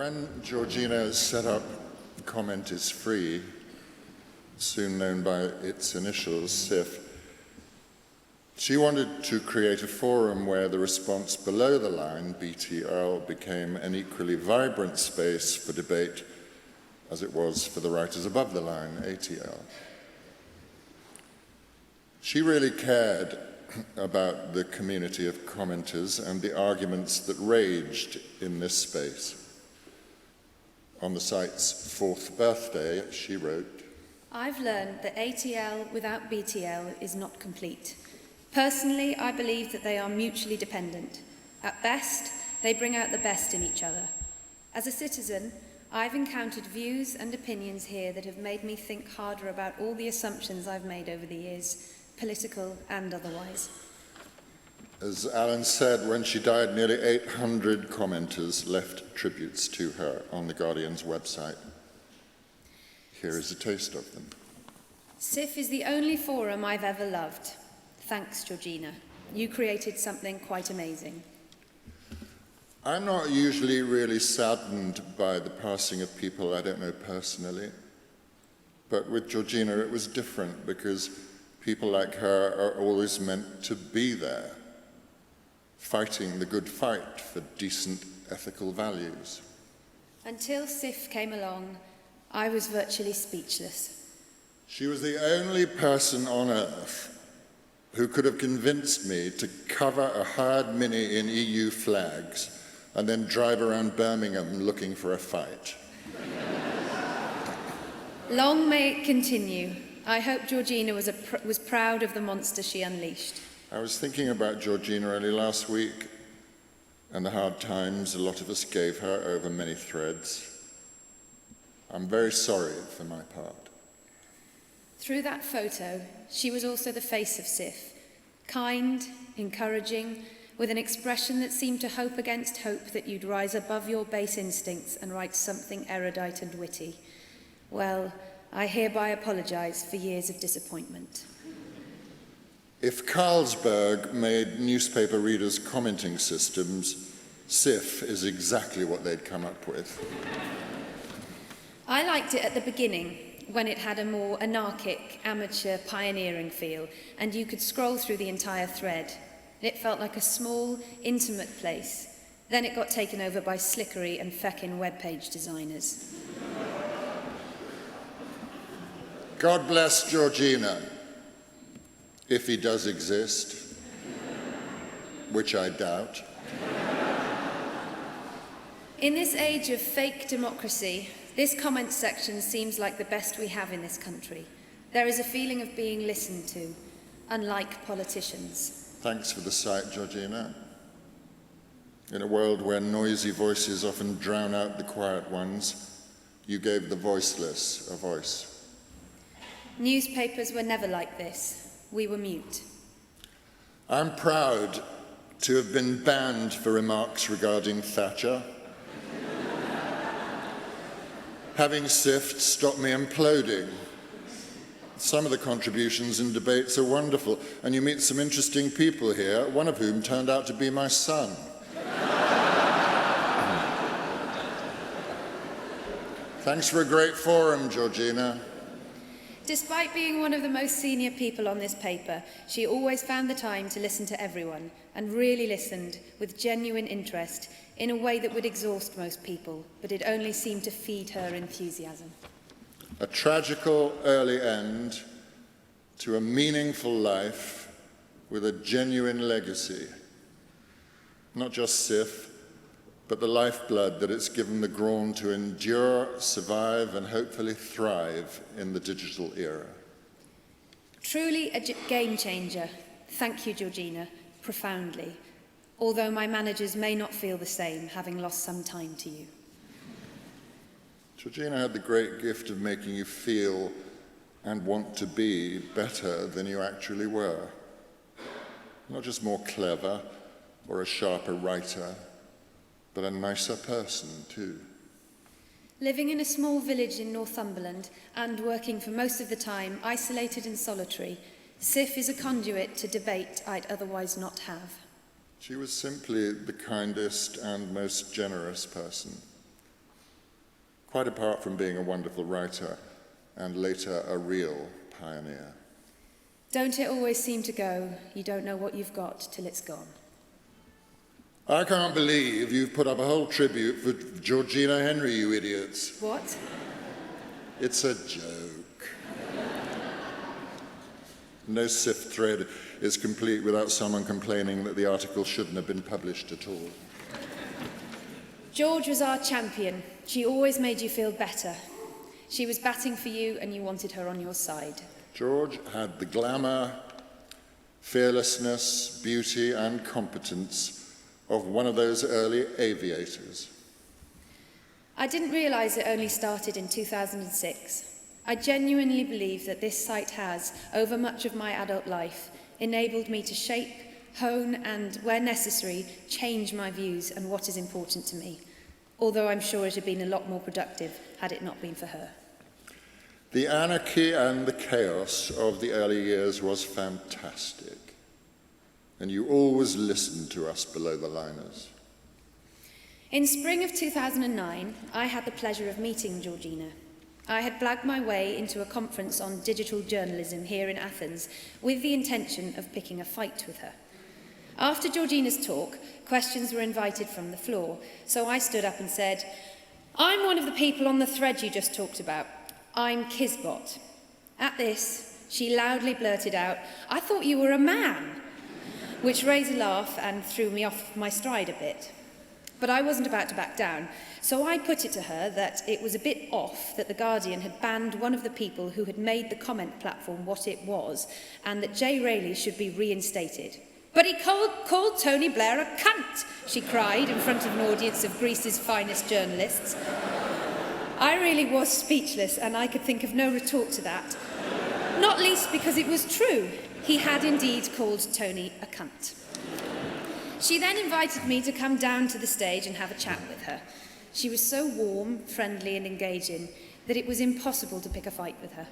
When Georgina set up Comment is Free, soon known by its initials, SIF, she wanted to create a forum where the response below the line, BTL, became an equally vibrant space for debate as it was for the writers above the line, ATL. She really cared about the community of commenters and the arguments that raged in this space. On the site's 4th birthday, she wrote, "I've learned that ATL without BTL is not complete. Personally, I believe that they are mutually dependent. At best, they bring out the best in each other. As a citizen, I've encountered views and opinions here that have made me think harder about all the assumptions I've made over the years, political and otherwise." As Alan said, when she died, nearly 800 commenters left tributes to her on The Guardian's website. Here is a taste of them. SIF is the only forum I've ever loved. Thanks, Georgina. You created something quite amazing. I'm not usually really saddened by the passing of people I don't know personally. But with Georgina, it was different because people like her are always meant to be there, fighting the good fight for decent ethical values. Until SIF came along, I was virtually speechless. She was the only person on earth who could have convinced me to cover a hired Mini in EU flags and then drive around Birmingham looking for a fight. Long may it continue. I hope Georgina was proud of the monster she unleashed. I was thinking about Georgina only last week and the hard times a lot of us gave her over many threads. I'm very sorry for my part. Through that photo, she was also the face of SIF, kind, encouraging, with an expression that seemed to hope against hope that you'd rise above your base instincts and write something erudite and witty. Well, I hereby apologise for years of disappointment. If Carlsberg made newspaper readers' commenting systems, SIF is exactly what they'd come up with. I liked it at the beginning, when it had a more anarchic, amateur, pioneering feel, and you could scroll through the entire thread. It felt like a small, intimate place. Then it got taken over by slickery and feckin' webpage designers. God bless Georgina, if he does exist, which I doubt. In this age of fake democracy, this comment section seems like the best we have in this country. There is a feeling of being listened to, unlike politicians. Thanks for the site, Georgina. In a world where noisy voices often drown out the quiet ones, you gave the voiceless a voice. Newspapers were never like this. We were mute. I'm proud to have been banned for remarks regarding Thatcher. Having SIFT stopped me imploding. Some of the contributions and debates are wonderful, and you meet some interesting people here, one of whom turned out to be my son. Thanks for a great forum, Georgina. Despite being one of the most senior people on this paper, she always found the time to listen to everyone, and really listened with genuine interest in a way that would exhaust most people, but it only seemed to feed her enthusiasm. A tragical early end to a meaningful life with a genuine legacy. Not just SIF, but the lifeblood that it's given the Grawn to endure, survive, and hopefully thrive in the digital era. Truly a game changer. Thank you, Georgina, profoundly. Although my managers may not feel the same, having lost some time to you. Georgina had the great gift of making you feel and want to be better than you actually were. Not just more clever or a sharper writer, but a nicer person too. Living in a small village in Northumberland and working for most of the time isolated and solitary, SIF is a conduit to debate I'd otherwise not have. She was simply the kindest and most generous person. quite apart from being a wonderful writer and later a real pioneer. Don't it always seem to go, you don't know what you've got till it's gone? I can't believe you've put up a whole tribute for Georgina Henry, you idiots. What? It's a joke. No Sif thread is complete without someone complaining that the article shouldn't have been published at all. George was our champion. She always made you feel better. She was batting for you and you wanted her on your side. George had the glamour, fearlessness, beauty and competence of one of those early aviators. I didn't realise it only started in 2006. I genuinely believe that this site has, over much of my adult life, enabled me to shape, hone and, where necessary, change my views and what is important to me, although I'm sure it had been a lot more productive had it not been for her. The anarchy and the chaos of the early years was fantastic, and you always listened to us below the liners. In spring of 2009, I had the pleasure of meeting Georgina. I had blagged my way into a conference on digital journalism here in Athens with the intention of picking a fight with her. After Georgina's talk, questions were invited from the floor, so I stood up and said, "I'm one of the people on the thread you just talked about. I'm Kisbot." At this, she loudly blurted out, "I thought you were a man," which raised a laugh and threw me off my stride a bit. But I wasn't about to back down, so I put it to her that it was a bit off that The Guardian had banned one of the people who had made the comment platform what it was, and that Jay Rayleigh should be reinstated. "But he called Tony Blair a cunt," she cried in front of an audience of Greece's finest journalists. I really was speechless, and I could think of no retort to that, not least because it was true. He had indeed called Tony a cunt. She then invited me to come down to the stage and have a chat with her. She was so warm, friendly and engaging that it was impossible to pick a fight with her.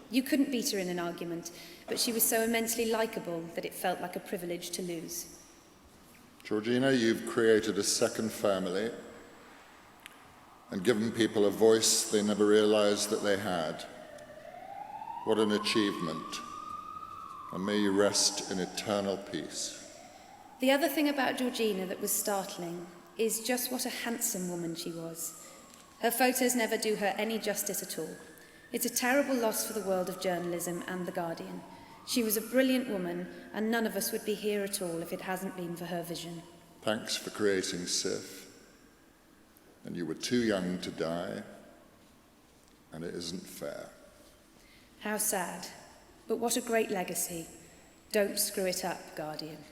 You couldn't beat her in an argument, but she was so immensely likeable that it felt like a privilege to lose. Georgina, you've created a second family and given people a voice they never realized that they had. What an achievement, and may you rest in eternal peace. The other thing about Georgina that was startling is just what a handsome woman she was. Her photos never do her any justice at all. It's a terrible loss for the world of journalism and The Guardian. She was a brilliant woman, and none of us would be here at all if it hasn't been for her vision. Thanks for creating Sif. And you were too young to die, and it isn't fair. How sad, but what a great legacy. Don't screw it up, Guardian.